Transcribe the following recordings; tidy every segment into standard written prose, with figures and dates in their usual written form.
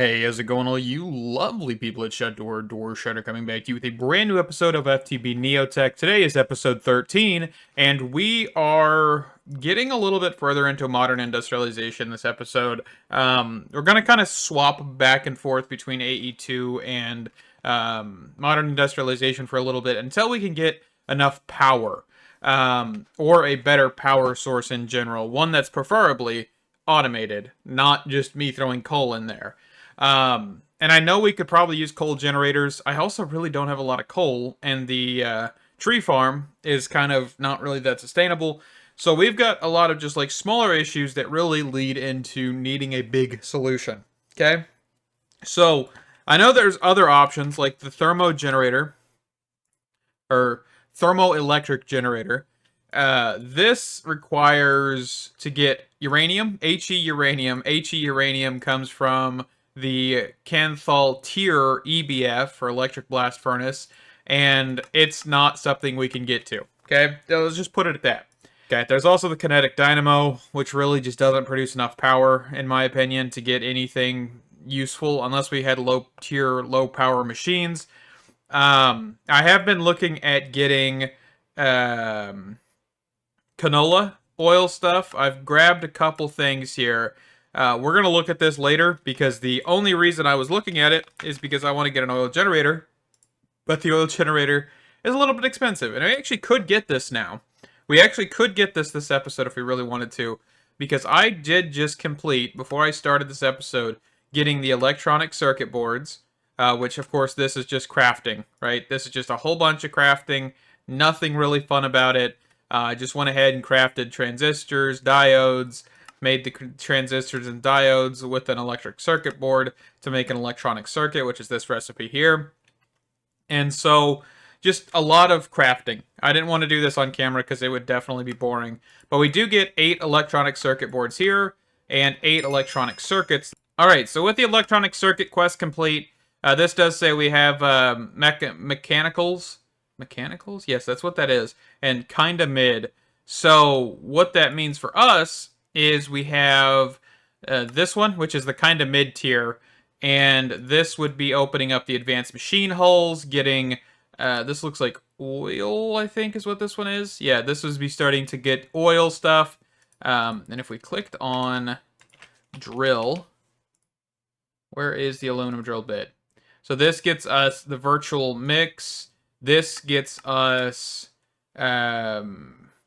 Hey, how's it going, all you lovely people at Shut Door Shutter, coming back to you with a brand new episode of FTB NeoTech. Today is episode 13, and we are getting a little bit further into modern industrialization this episode. We're going to kind of swap back and forth between AE2 and modern industrialization for a little bit until we can get enough power, or a better power source in general. One that's preferably automated, not just me throwing coal in there. And I know we could probably use coal generators. I also really don't have a lot of coal, and the tree farm is kind of not really that sustainable. So we've got a lot of just like smaller issues that really lead into needing a big solution. Okay? So I know there's other options like the thermo generator or thermoelectric generator. This requires to get uranium, He uranium. He uranium comes from the Canthal tier EBF, or electric blast furnace, and it's not something we can get to. Okay, so let's just put it at that. Okay, there's also the kinetic dynamo, which really just doesn't produce enough power, in my opinion, to get anything useful unless we had low tier, low power machines. I have been looking at getting canola oil stuff. I've grabbed a couple things here. We're going to look at this later because the only reason I was looking at it is because I want to get an oil generator. But the oil generator is a little bit expensive. And I actually could get this now. We actually could get this episode if we really wanted to. Because I did just complete, before I started this episode, getting the electronic circuit boards. Which, of course, this is just crafting, right? This is just a whole bunch of crafting. Nothing really fun about it. I just went ahead and crafted transistors, diodes, made the transistors and diodes with an electric circuit board to make an electronic circuit, which is this recipe here. And so, just a lot of crafting. I didn't want to do this on camera because it would definitely be boring. But we do get 8 electronic circuit boards here, and 8 electronic circuits. Alright, so with the electronic circuit quest complete, this does say we have mechanicals. Mechanicals? Yes, that's what that is. And kinda mid. So, what that means for us is we have this one, which is the kind of mid-tier, and this would be opening up the advanced machine hulls, getting, this looks like oil, I think is what this one is. Yeah, this would be starting to get oil stuff, and if we clicked on drill, where is the aluminum drill bit? So this gets us the virtual mix, this gets us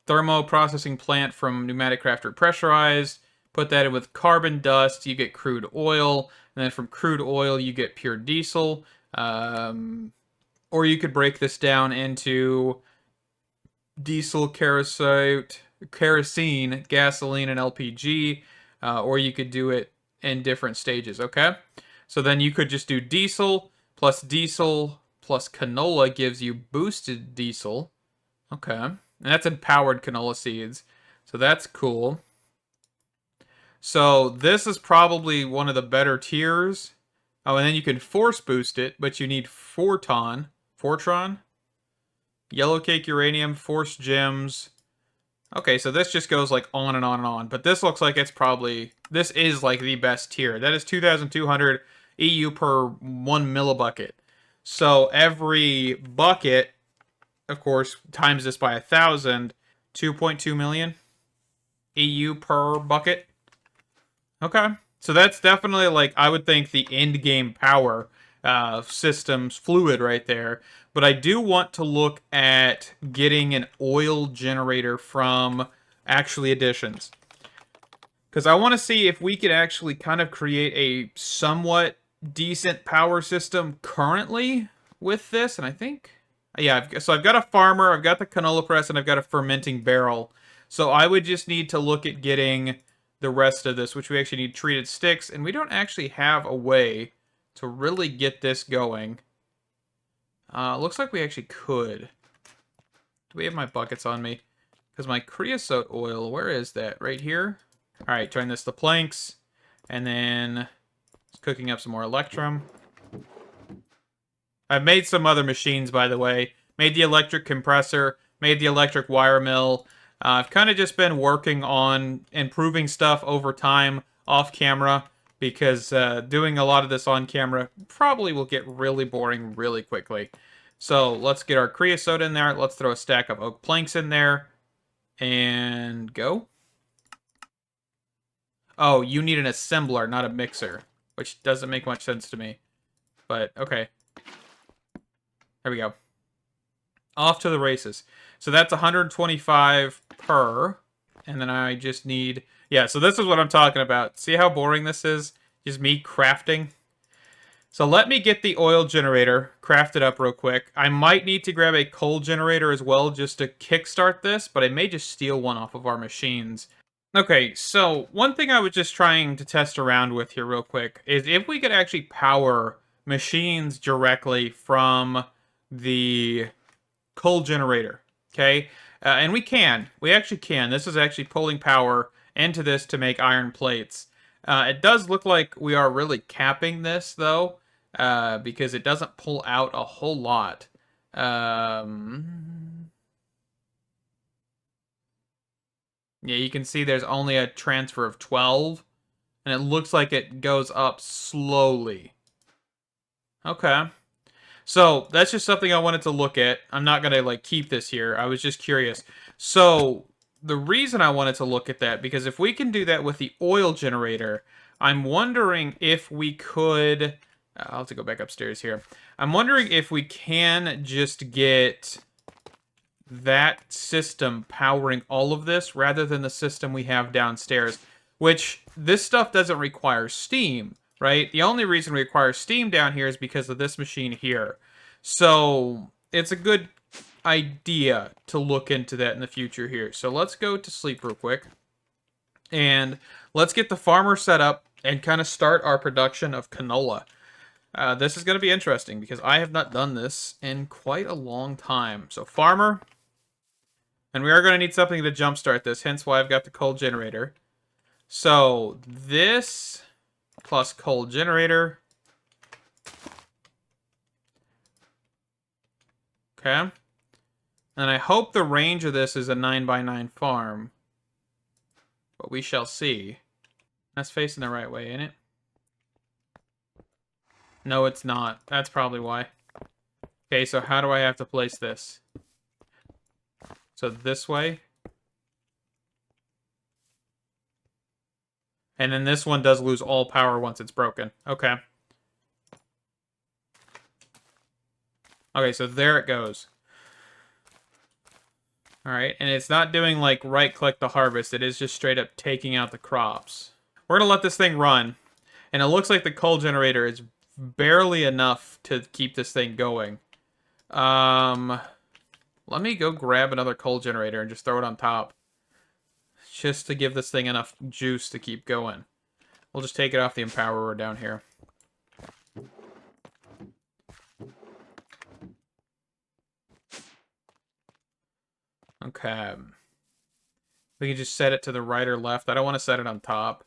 thermo processing plant from pneumatic crafter pressurized. Put that in with carbon dust, you get crude oil, and then from crude oil you get pure diesel. Or you could break this down into diesel, kerosene, gasoline, and LPG. Or you could do it in different stages, okay? So then you could just do diesel plus canola gives you boosted diesel. Okay. And that's empowered canola seeds. So that's cool. So this is probably one of the better tiers. Oh, and then you can force boost it, but you need Fortron, Yellow Cake Uranium, Force Gems. Okay, so this just goes like on and on and on. But this looks like it's probably, this is like the best tier. That is 2,200 EU per 1 millibucket. So every bucket, of course, times this by 1,000, 2.2 million EU per bucket. Okay, so that's definitely, like, I would think the end game power systems fluid right there. But I do want to look at getting an oil generator from actually additions, because I want to see if we could actually kind of create a somewhat decent power system currently with this. And I think, yeah, so I've got a farmer, I've got the canola press, and I've got a fermenting barrel. So I would just need to look at getting the rest of this, which we actually need treated sticks, and we don't actually have a way to really get this going. Looks like we actually could. Do we have my buckets on me? Because my creosote oil, where is that? Right here? Alright, turn this to planks, and then cooking up some more electrum. I've made some other machines, by the way. Made the electric compressor, made the electric wire mill. I've kind of just been working on improving stuff over time off camera because doing a lot of this on camera probably will get really boring really quickly. So let's get our creosote in there. Let's throw a stack of oak planks in there and go. Oh, you need an assembler, not a mixer, which doesn't make much sense to me. But okay. There we go. Off to the races. So that's 125 per. And then I just need... Yeah, so this is what I'm talking about. See how boring this is? Just me crafting. So let me get the oil generator crafted up real quick. I might need to grab a coal generator as well just to kickstart this, but I may just steal one off of our machines. Okay, so one thing I was just trying to test around with here real quick is if we could actually power machines directly from the coal generator, okay? And we can. We actually can. This is actually pulling power into this to make iron plates. It does look like we are really capping this, though, because it doesn't pull out a whole lot. Yeah, you can see there's only a transfer of 12, and it looks like it goes up slowly. Okay. So, that's just something I wanted to look at. I'm not going to, like, keep this here. I was just curious. So, the reason I wanted to look at that, because if we can do that with the oil generator, I'm wondering if we could... I'll have to go back upstairs here. I'm wondering if we can just get that system powering all of this rather than the system we have downstairs, which this stuff doesn't require steam, right? The only reason we require steam down here is because of this machine here. So it's a good idea to look into that in the future here. So let's go to sleep real quick. And let's get the farmer set up and kind of start our production of canola. This is going to be interesting because I have not done this in quite a long time. So farmer, and we are going to need something to jumpstart this, hence why I've got the coal generator. So this plus coal generator. Okay. And I hope the range of this is a 9x9 farm. But we shall see. That's facing the right way, ain't it? No, it's not. That's probably why. Okay, so how do I have to place this? So this way. And then this one does lose all power once it's broken. Okay. Okay, so there it goes. Alright, and it's not doing like right-click to harvest. It is just straight up taking out the crops. We're going to let this thing run. And it looks like the coal generator is barely enough to keep this thing going. Let me go grab another coal generator and just throw it on top. Just to give this thing enough juice to keep going. We'll just take it off the empowerer down here. Okay. We can just set it to the right or left. I don't want to set it on top.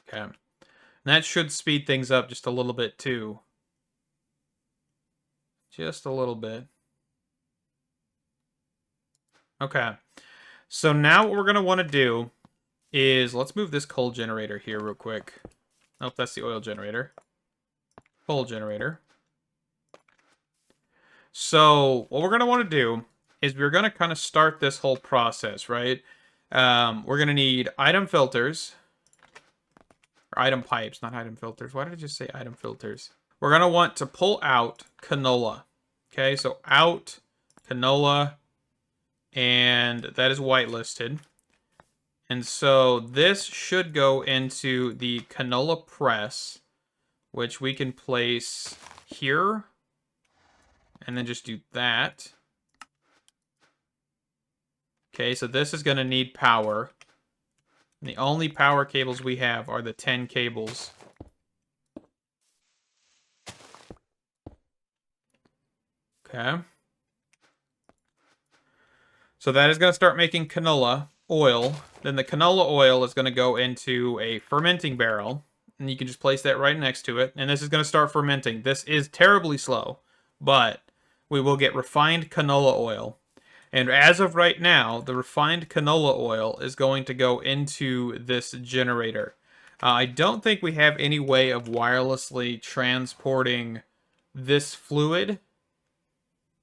Okay. And that should speed things up just a little bit too. Just a little bit. Okay. So now what we're going to want to do is, let's move this coal generator here real quick. Nope, that's the oil generator. Coal generator. So what we're going to want to do is we're going to kind of start this whole process, right? We're going to need item filters. Or item pipes, not item filters. Why did I just say item filters? We're going to want to pull out canola. Okay, so out canola, and that is whitelisted. And so this should go into the canola press, which we can place here. And then just do that. Okay, so this is going to need power. And the only power cables we have are the 10 cables. Okay. So that is going to start making canola oil. Then the canola oil is going to go into a fermenting barrel. And you can just place that right next to it. And this is going to start fermenting. This is terribly slow, but we will get refined canola oil. And as of right now, the refined canola oil is going to go into this generator. I don't think we have any way of wirelessly transporting this fluid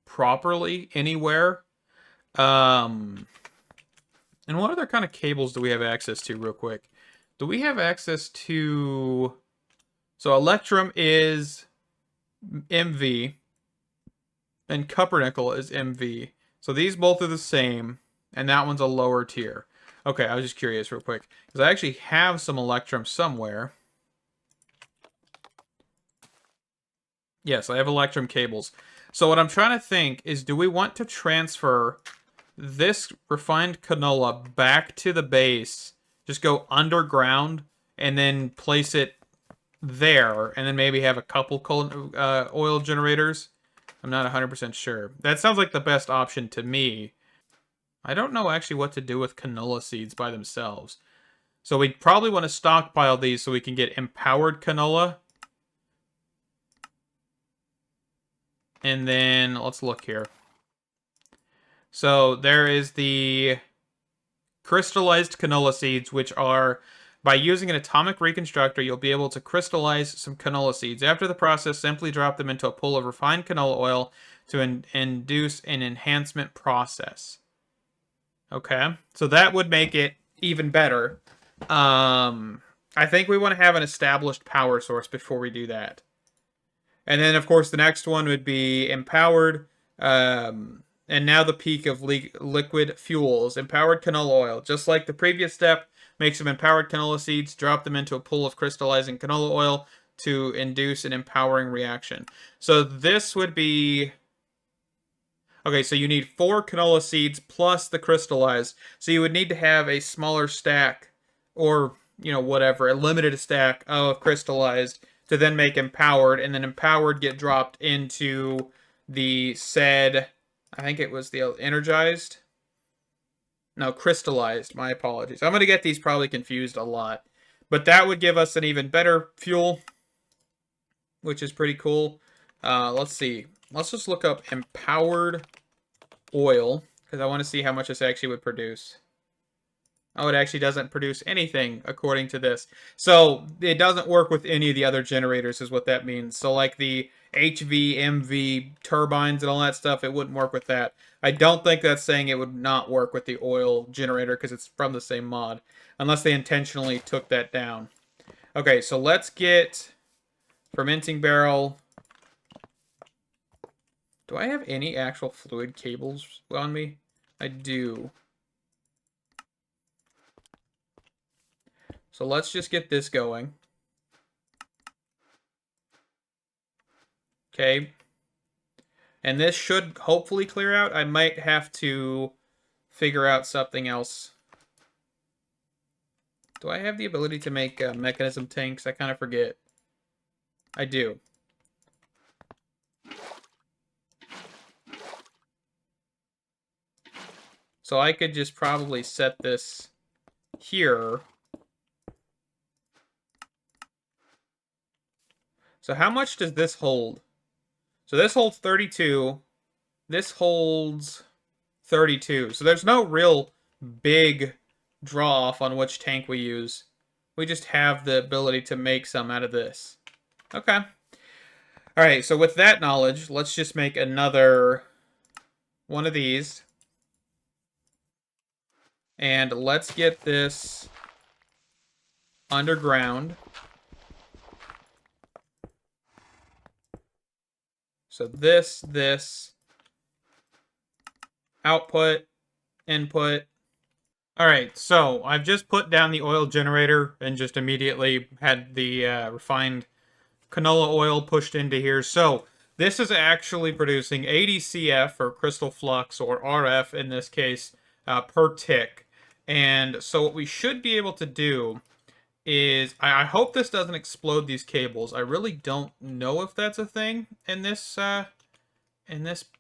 properly anywhere. And what other kind of cables do we have access to real quick? Do we have access to... So Electrum is MV and Cuppernickel is MV. So these both are the same, and that one's a lower tier. Okay, I was just curious real quick, because I actually have some Electrum somewhere. Yes, I have Electrum cables. So what I'm trying to think is, do we want to transfer this refined canola back to the base, just go underground, and then place it there, and then maybe have a couple oil generators? I'm not 100% sure. That sounds like the best option to me. I don't know actually what to do with canola seeds by themselves. So we probably want to stockpile these so we can get empowered canola. And then let's look here. So there is the crystallized canola seeds, which are, by using an atomic reconstructor, you'll be able to crystallize some canola seeds. After the process, simply drop them into a pool of refined canola oil to induce an enhancement process. Okay, so that would make it even better. I think we want to have an established power source before we do that. And then, of course, the next one would be empowered. And now the peak of liquid fuels. Empowered canola oil. Just like the previous step, make some empowered canola seeds, drop them into a pool of crystallizing canola oil to induce an empowering reaction. So this would be... Okay, so you need 4 canola seeds plus the crystallized. So you would need to have a smaller stack, or, you know, whatever, a limited stack of crystallized to then make empowered, and then empowered get dropped into the said, I think it was the energized? No, crystallized, my apologies. I'm going to get these probably confused a lot. But that would give us an even better fuel, which is pretty cool. Let's see. Let's just look up empowered oil, because I want to see how much this actually would produce. Oh, it actually doesn't produce anything according to this. So it doesn't work with any of the other generators is what that means. So like the HV, MV turbines and all that stuff, it wouldn't work with that. I don't think that's saying it would not work with the oil generator because it's from the same mod. Unless they intentionally took that down. Okay, so let's get fermenting barrel. Do I have any actual fluid cables on me? I do. So let's just get this going. Okay. And this should hopefully clear out. I might have to figure out something else. Do I have the ability to make mechanism tanks? I kind of forget. I do. So I could just probably set this here. So how much does this hold? So this holds 32. This holds 32. So there's no real big draw off on which tank we use. We just have the ability to make some out of this. Okay. Alright, so with that knowledge, let's just make another one of these. And let's get this underground. So this, output, input. All right, so I've just put down the oil generator and just immediately had the refined canola oil pushed into here. So this is actually producing 80 CF, or crystal flux, or RF in this case, per tick. And so what we should be able to do is, I hope this doesn't explode these cables. I really don't know if that's a thing in this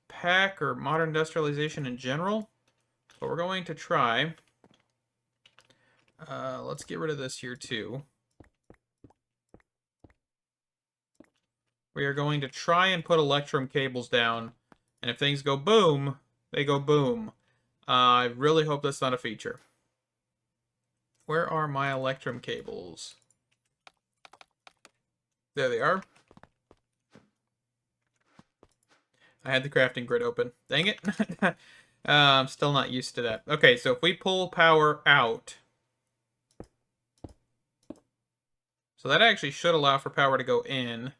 pack or Modern Industrialization in general, but we're going to try. Let's get rid of this here too. We are going to try and put Electrum cables down And if things go boom, they go boom. I really hope that's not a feature. Where are my Electrum cables? There they are. I had the crafting grid open. Dang it. I'm still not used to that. Okay, so if we pull power out... So that actually should allow for power to go in.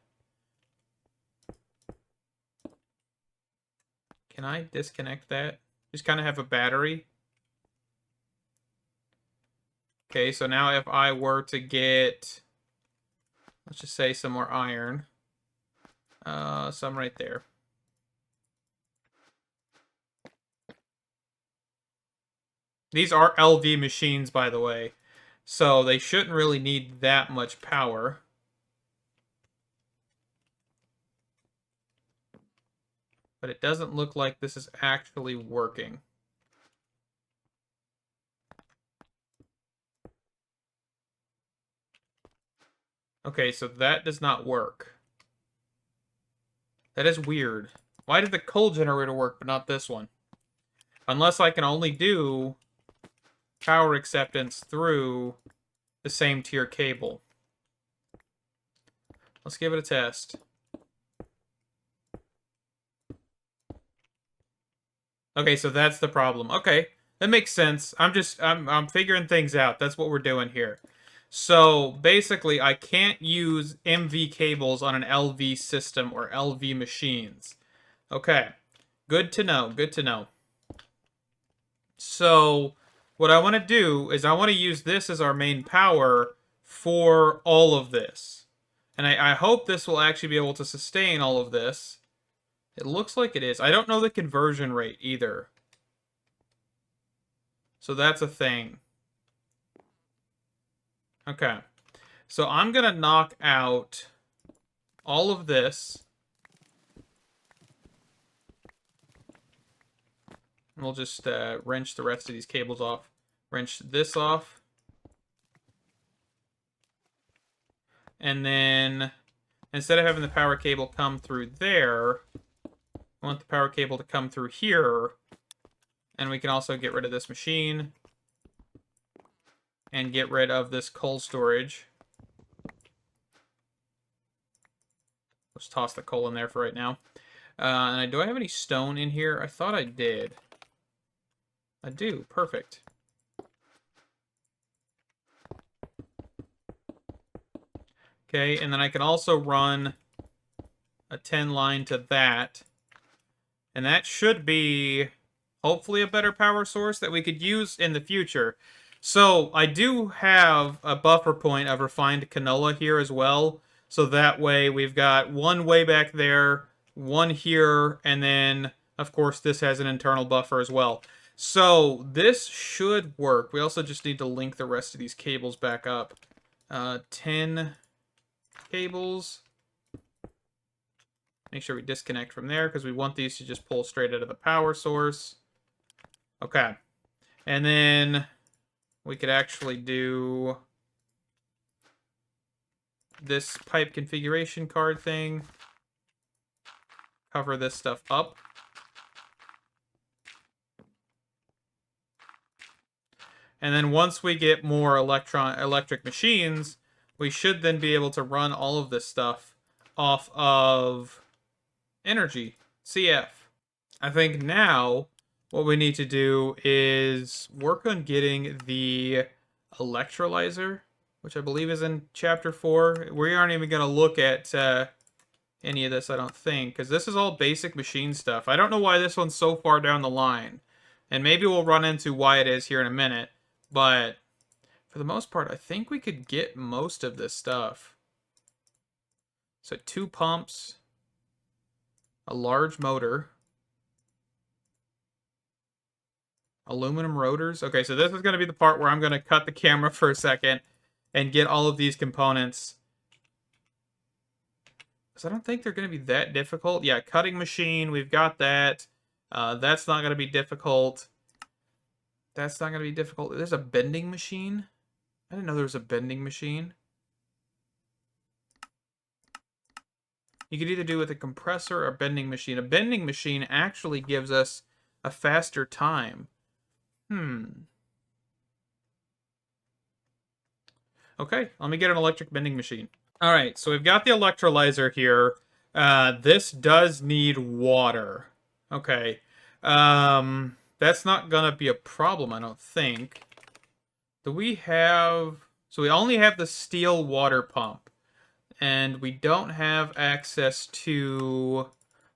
Can I disconnect that? Just kind of have a battery. Okay, so now if I were to get... Let's just say some more iron. Some right there. These are LV machines, by the way. So they shouldn't really need that much power. But it doesn't look like this is actually working. Okay, so that does not work. That is weird. Why did the coal generator work, but not this one? Unless I can only do power acceptance through the same tier cable. Let's give it a test. Okay, so that's the problem. Okay, that makes sense. I'm figuring things out. That's what we're doing here. So basically, I can't use MV cables on an LV system or LV machines. Okay, good to know. Good to know. So what I want to do is I want to use this as our main power for all of this. And I hope this will actually be able to sustain all of this. It looks like it is. I don't know the conversion rate either. So that's a thing. Okay. So I'm going to knock out all of this. And we'll just wrench the rest of these cables off. Wrench this off. And then, instead of having the power cable come through there, I want the power cable to come through here. And we can also get rid of this machine. And get rid of this coal storage. Let's toss the coal in there for right now. And do I have any stone in here? I thought I did. I do. Perfect. Okay, and then I can also run a 10 line to that. And that should be hopefully a better power source that we could use in the future. So I do have a buffer point of refined canola here as well. So that way we've got one way back there, one here, and then, of course, this has an internal buffer as well. So this should work. We also just need to link the rest of these cables back up. 10 cables. Make sure we disconnect from there because we want these to just pull straight out of the power source. Okay. And then we could actually do this pipe configuration card thing. Cover this stuff up. And then once we get more electric machines, we should then be able to run all of this stuff off of energy, CF. I think now what we need to do is work on getting the Electrolyzer, which I believe is in Chapter 4. We aren't even going to look at any of this, I don't think, because this is all basic machine stuff. I don't know why this one's so far down the line. And maybe we'll run into why it is here in a minute. But for the most part, I think we could get most of this stuff. So 2 pumps, a large motor, aluminum rotors. Okay, so this is going to be the part where I'm going to cut the camera for a second and get all of these components. Because I don't think they're going to be that difficult. Yeah, cutting machine, we've got that. That's not going to be difficult. That's not going to be difficult. There's a bending machine. I didn't know there was a bending machine. You could either do with a compressor or a bending machine. A bending machine actually gives us a faster time. Okay, let me get an electric bending machine. All right, so we've got the electrolyzer here. This does need water. Okay. That's not gonna be a problem, I don't think. Do we have... So we only have the steel water pump. And we don't have access to...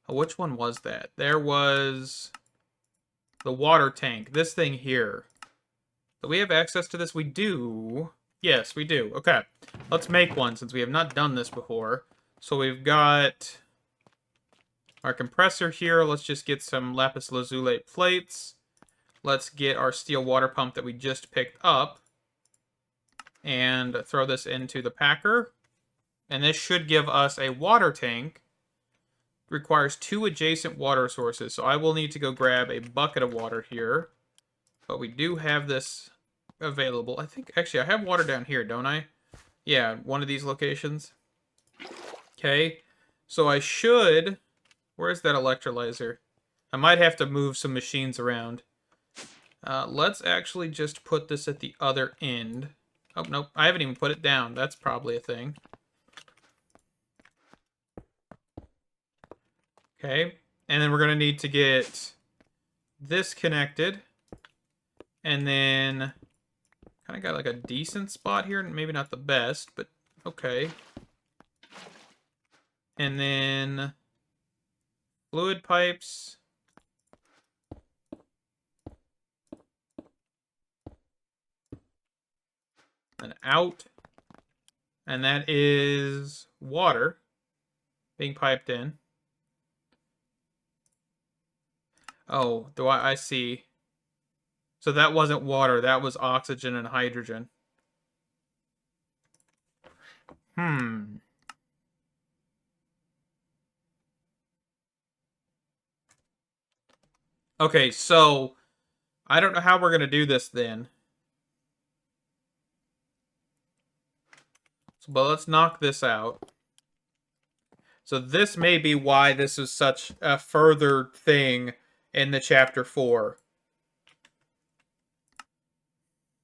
Which one was that? There was the water tank. This thing here. Do we have access to this? We do. Yes, we do. Okay. Let's make one since we have not done this before. So we've got our compressor here. Let's just get some lapis lazuli plates. Let's get our steel water pump that we just picked up. And throw this into the packer. And this should give us a water tank. Requires 2 adjacent water sources. So I will need to go grab a bucket of water here. But we do have this available. I think, actually, I have water down here, don't I? Yeah, one of these locations. Okay. So I should... Where's that electrolyzer? I might have to move some machines around. Let's actually just put this at the other end. Oh, nope. I haven't even put it down. That's probably a thing. Okay. And then we're going to need to get this connected. And then kind of got like a decent spot here. Maybe not the best, but okay. And then fluid pipes. And out. And that is water being piped in. Oh, I see. So that wasn't water, that was oxygen and hydrogen. Okay, so I don't know how we're going to do this then. But let's knock this out. So this may be why this is such a further thing in the chapter 4.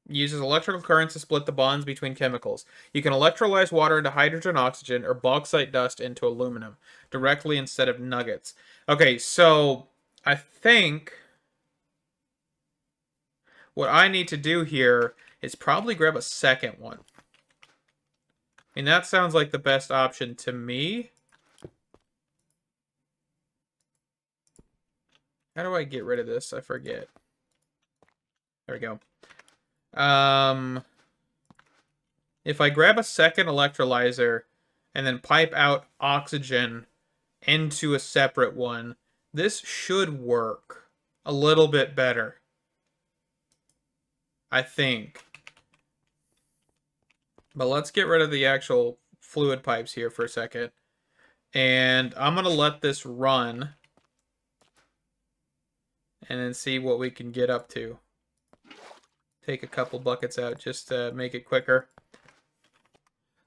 Uses electrical currents to split the bonds between chemicals. You can electrolyze water into hydrogen, oxygen, or bauxite dust into aluminum directly instead of nuggets. Okay, so I think what I need to do here is probably grab a second one. And that sounds like the best option to me. How do I get rid of this? I forget. There we go. If I grab a second electrolyzer and then pipe out oxygen into a separate one, this should work a little bit better. I think. But let's get rid of the actual fluid pipes here for a second. And I'm going to let this run. And then see what we can get up to. Take a couple buckets out just to make it quicker.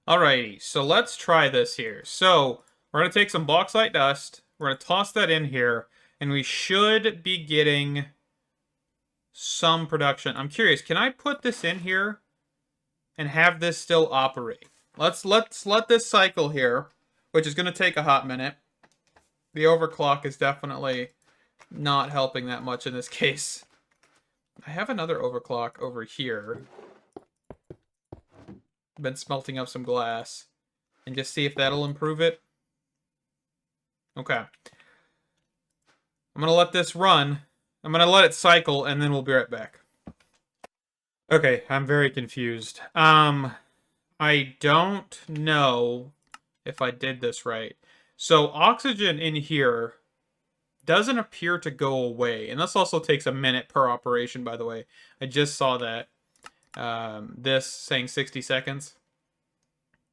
Alrighty, so let's try this here. So, we're going to take some bauxite dust. We're going to toss that in here. And we should be getting some production. I'm curious, can I put this in here and have this still operate? Let's let this cycle here, which is going to take a hot minute. The overclock is definitely not helping that much in this case. I have another overclock over here. Been smelting up some glass. And just see if that'll improve it. Okay. I'm going to let this run. I'm going to let it cycle, and then we'll be right back. Okay, I'm very confused. I don't know if I did this right. So oxygen in here doesn't appear to go away. And this also takes a minute per operation, by the way. I just saw that. This saying 60 seconds.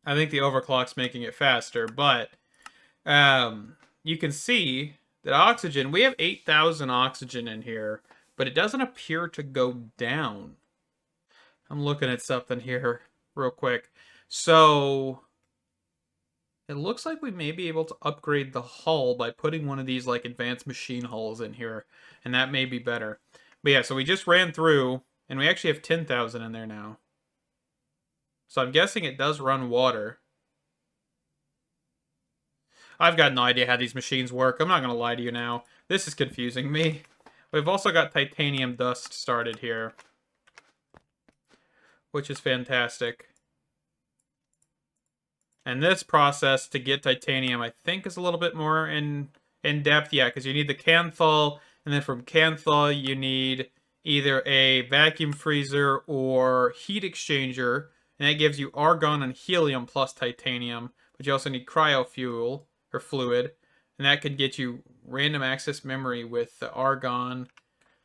I think the overclock's making it faster, but you can see that oxygen, we have 8,000 oxygen in here, but it doesn't appear to go down. I'm looking at something here real quick. So It looks like we may be able to upgrade the hull by putting one of these like advanced machine hulls in here, and that may be better. But yeah, so we just ran through, and we actually have 10,000 in there now. So I'm guessing it does run water. I've got no idea how these machines work. I'm not going to lie to you now. This is confusing me. We've also got titanium dust started here, which is fantastic. And this process to get titanium, I think, is a little bit more in depth. Yeah, because you need the Canthal, and then from Canthal, you need either a vacuum freezer or heat exchanger, and that gives you argon and helium plus titanium. But you also need cryo fuel or fluid, and that can get you random access memory with the argon.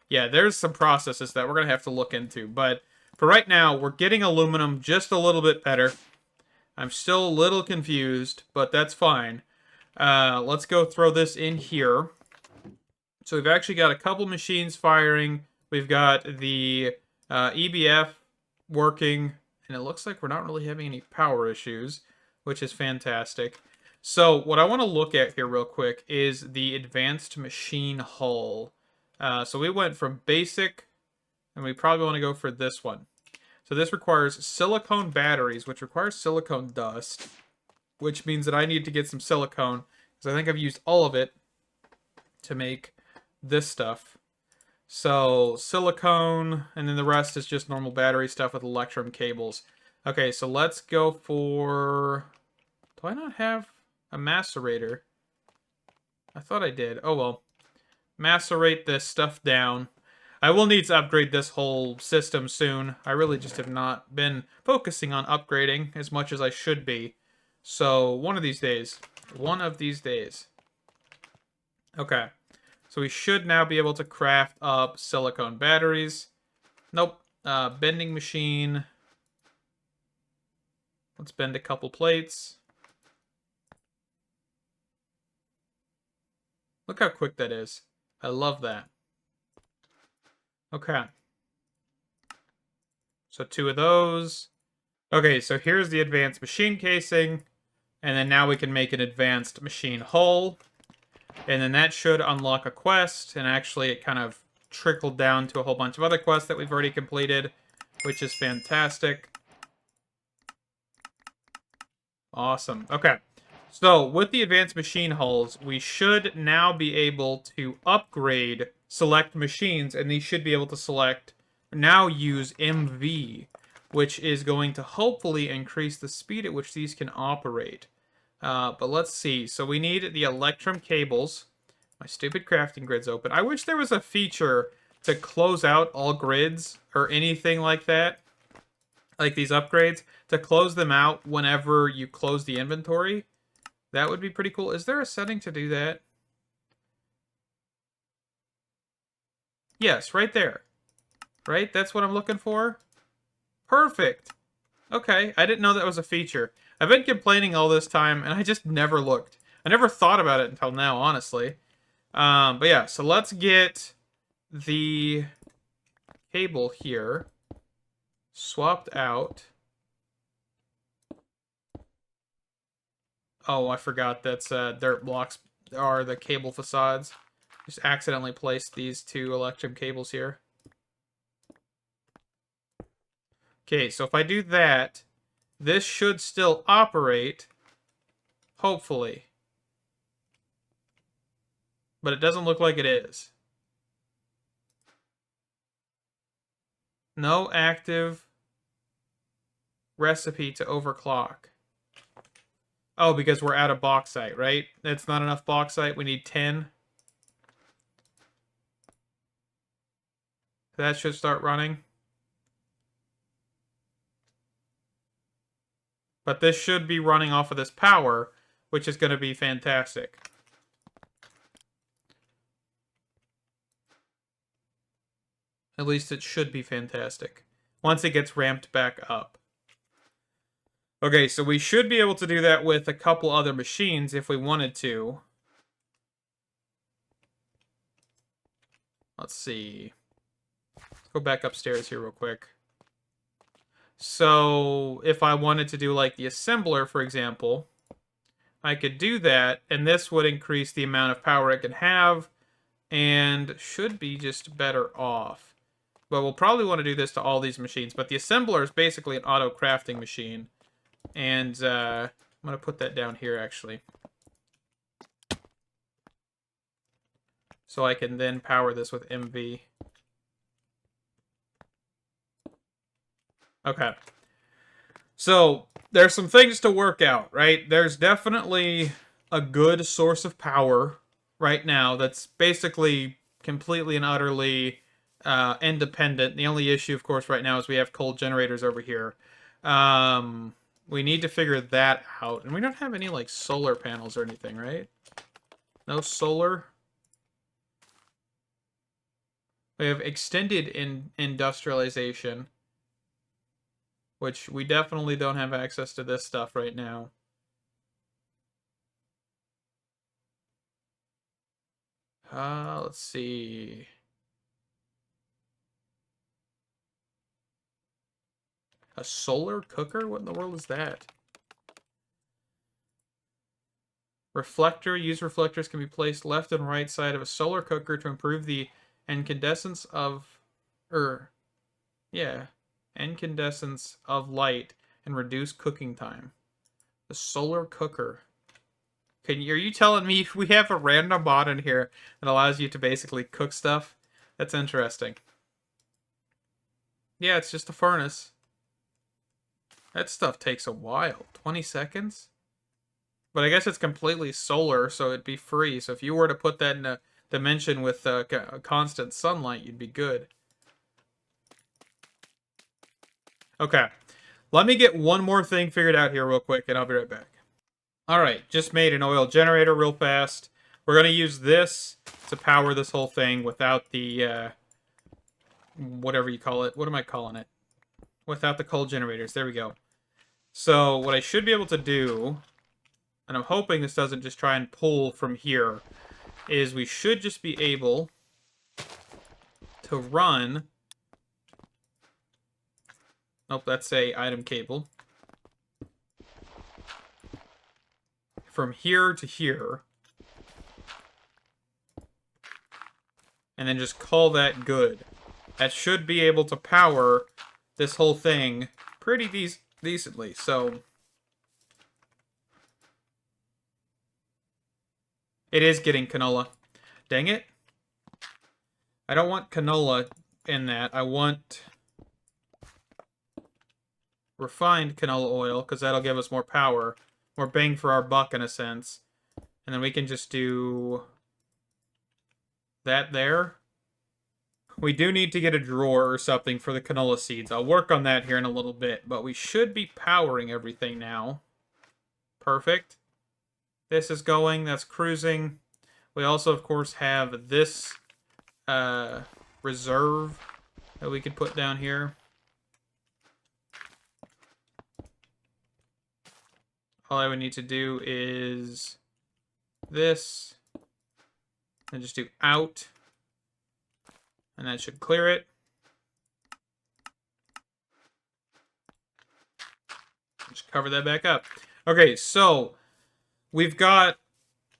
Yeah, there's some processes that we're going to have to look into. But for right now, we're getting aluminum just a little bit better. I'm still a little confused, but that's fine. Let's go throw this in here. So we've actually got a couple machines firing. We've got the EBF working, and it looks like we're not really having any power issues, which is fantastic. So what I want to look at here real quick is the advanced machine hull. So we went from basic, and we probably want to go for this one. So this requires silicone batteries, which requires silicone dust, which means that I need to get some silicone, because I think I've used all of it to make this stuff. So silicone, and then the rest is just normal battery stuff with electrum cables. Okay, so let's go for... Do I not have a macerator? I thought I did. Oh well. Macerate this stuff down. I will need to upgrade this whole system soon. I really just have not been focusing on upgrading as much as I should be. So, one of these days. One of these days. Okay. So we should now be able to craft up silicone batteries. Nope. Bending machine. Let's bend a couple plates. Look how quick that is. I love that. Okay. So 2 of those. Okay, so here's the advanced machine casing. And then now we can make an advanced machine hull. And then that should unlock a quest. And actually it kind of trickled down to a whole bunch of other quests that we've already completed, which is fantastic. Awesome. Okay. So with the advanced machine hulls, we should now be able to upgrade select machines, and these should be able to select, now use MV, which is going to hopefully increase the speed at which these can operate. But let's see. So we need the electrum cables. My stupid crafting grid's open. I wish there was a feature to close out all grids or anything like that, like these upgrades, to close them out whenever you close the inventory. That would be pretty cool. Is there a setting to do that? Yes, right there. Right? That's what I'm looking for? Perfect. Okay, I didn't know that was a feature. I've been complaining all this time, and I just never looked. I never thought about it until now, honestly. But yeah, so let's get the cable here swapped out. Oh, I forgot that's dirt blocks are the cable facades. Just accidentally placed these 2 electrum cables here. Okay, so if I do that, this should still operate, hopefully. But it doesn't look like it is. No active recipe to overclock. Oh, because we're out of bauxite, right? That's not enough bauxite. We need 10. That should start running. But this should be running off of this power, which is going to be fantastic. At least it should be fantastic. Once it gets ramped back up. Okay, so we should be able to do that with a couple other machines if we wanted to. Let's see. Let's go back upstairs here real quick. So if I wanted to do like the assembler, for example, I could do that, and this would increase the amount of power it can have, and should be just better off. But we'll probably want to do this to all these machines. But the assembler is basically an auto crafting machine. And I'm going to put that down here, actually. So I can then power this with MV. Okay. So there's some things to work out, right? There's definitely a good source of power right now that's basically completely and utterly independent. The only issue, of course, right now is we have coal generators over here. We need to figure that out. And we don't have any, like, solar panels or anything, right? No solar. We have extended industrialization, which we definitely don't have access to this stuff right now. Let's see. A solar cooker? What in the world is that? Reflector. Use reflectors can be placed left and right side of a solar cooker to improve the incandescence of... incandescence of light and reduce cooking time. The solar cooker. Are you telling me we have a random mod in here that allows you to basically cook stuff? That's interesting. Yeah, it's just a furnace. That stuff takes a while. 20 seconds? But I guess it's completely solar, so it'd be free. So if you were to put that in a dimension with constant sunlight, you'd be good. Okay. Let me get one more thing figured out here real quick, and I'll be right back. Alright, just made an oil generator real fast. We're going to use this to power this whole thing without the, whatever you call it. What am I calling it? Without the coal generators. There we go. So, what I should be able to do, and I'm hoping this doesn't just try and pull from here, is we should just be able to run... Nope, that's a item cable. From here to here. And then just call that good. That should be able to power this whole thing pretty decently. So it is getting canola. Dang it. I don't want canola in that. I want refined canola oil, because that'll give us more power. More bang for our buck, in a sense. And then we can just do that there. We do need to get a drawer or something for the canola seeds. I'll work on that here in a little bit, but we should be powering everything now. Perfect. This is going. That's cruising. We also, of course, have this reserve that we could put down here. All I would need to do is this, and just do out, and that should clear it. Just cover that back up. Okay, so we've got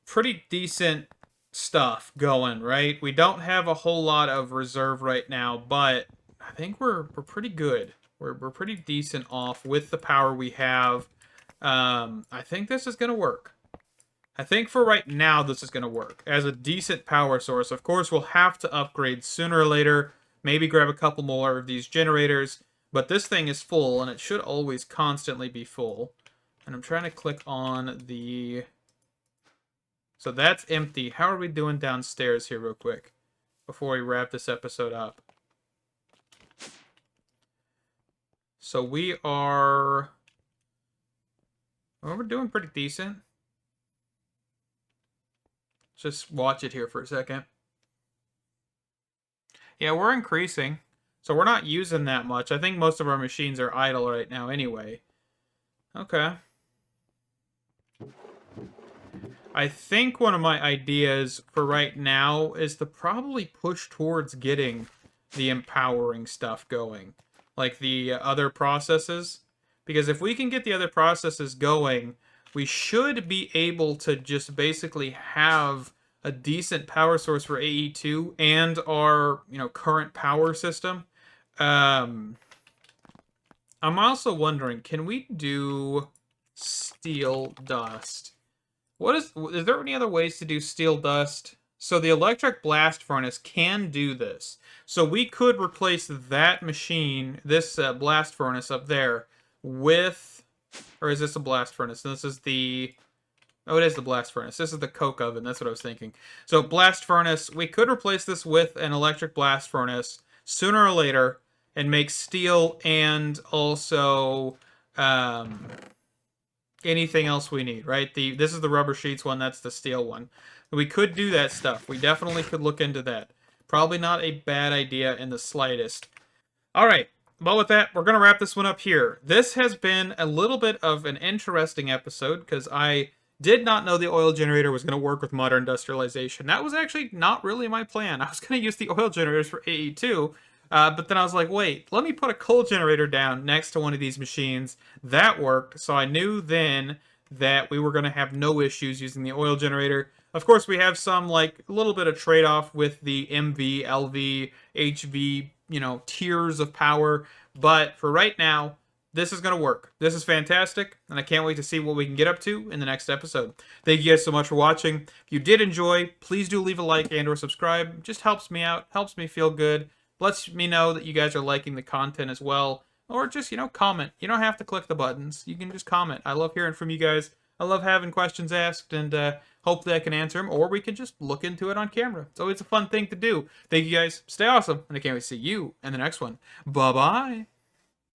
pretty decent stuff going, right? We don't have a whole lot of reserve right now, but I think we're pretty good. We're pretty decent off with the power we have. I think this is going to work. I think for right now, this is going to work. As a decent power source, of course, we'll have to upgrade sooner or later. Maybe grab a couple more of these generators. But this thing is full, and it should always constantly be full. And I'm trying to click on the... So that's empty. How are we doing downstairs here real quick before we wrap this episode up? So we are... Well, we're doing pretty decent. Just watch it here for a second. Yeah, we're increasing. So we're not using that much. I think most of our machines are idle right now anyway. Okay. I think one of my ideas for right now is to probably push towards getting the empowering stuff going. Like the other processes. Because if we can get the other processes going, we should be able to just basically have a decent power source for AE2 and our, current power system. I'm also wondering, can we do steel dust? Is there any other ways to do steel dust? So the electric blast furnace can do this. So we could replace that machine, this blast furnace up there, with, or is this a blast furnace? This is the, oh, it is the blast furnace. This is the coke oven. That's what I was thinking. So blast furnace, we could replace this with an electric blast furnace sooner or later and make steel and also anything else we need, right? This is the rubber sheets one. That's the steel one. We could do that stuff. We definitely could look into that. Probably not a bad idea in the slightest. All right. Well, with that, we're going to wrap this one up here. This has been a little bit of an interesting episode because I did not know the oil generator was going to work with modern industrialization. That was actually not really my plan. I was going to use the oil generators for AE2, but then I was like, wait, let me put a coal generator down next to one of these machines. That worked, so I knew then that we were going to have no issues using the oil generator. Of course, we have some, like, a little bit of trade-off with the MV, LV, HV, tiers of power, but for right now, this is going to work. This is fantastic, and I can't wait to see what we can get up to in the next episode. Thank you guys so much for watching. If you did enjoy, please do leave a like and or subscribe. It just helps me out, helps me feel good, lets me know that you guys are liking the content as well. Or just, comment. You don't have to click the buttons. You can just comment. I love hearing from you guys. I love having questions asked, and hopefully I can answer them, or we can just look into it on camera. It's always a fun thing to do. Thank you guys. Stay awesome, and I can't wait to see you in the next one. Bye-bye.